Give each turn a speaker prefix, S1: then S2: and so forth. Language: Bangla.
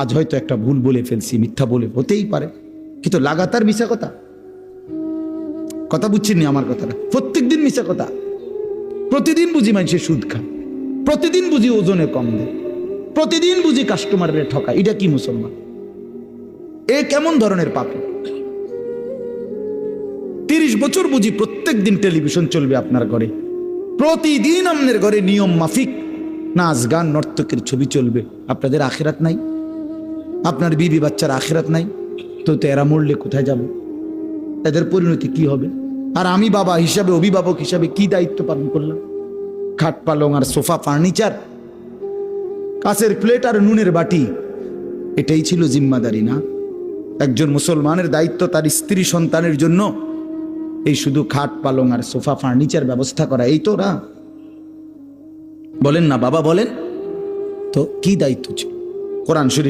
S1: আজ হয়তো একটা ভুল বলে ফেলছি, মিথ্যা বলে, হতেই পারে, কিন্তু লাগাতার মিশা কথা, কথা বুঝছেন নি আমার কথাটা? প্রত্যেক দিন মিশা কথা, প্রতিদিন বুঝি মানুষের সুদ খায়, প্রতিদিন বুঝি ওজনে কম দেয়, প্রতিদিন বুঝি কাস্টমারের ঠকায়। এটা কি মুসলমান? এ কেমন ধরনের পাপী? 30 বছর বুঝি প্রত্যেক দিন টেলিভিশন চলবে আপনার ঘরে, প্রতিদিন আপনার ঘরে নিয়ম মাফিক নাচ গান নর্তকের ছবি চলবে। আপনাদের আখিরাত নাই? আপনার বিবি বাচ্চার আখিরাত নাই? তো এরা মরলে কোথায় যাব? এদের পরিণতি কি হবে? আর আমি বাবা হিসাবে, অভিভাবক হিসাবে কি দায়িত্ব পালন করলাম? খাট পালং আর সোফা, ফার্নিচার, কাঁচের প্লেট আর নুনের বাটি, এটাই ছিল জিম্মাদারি না? একজন মুসলমানের দায়িত্ব তার স্ত্রী সন্তানের জন্য এই শুধু খাট পালং আর সোফা ফার্নিচার ব্যবস্থা করা, এই তো না? বলেন না বাবা, বলেন তো কি দায়িত্ব ছিল? কোরআন শরীফ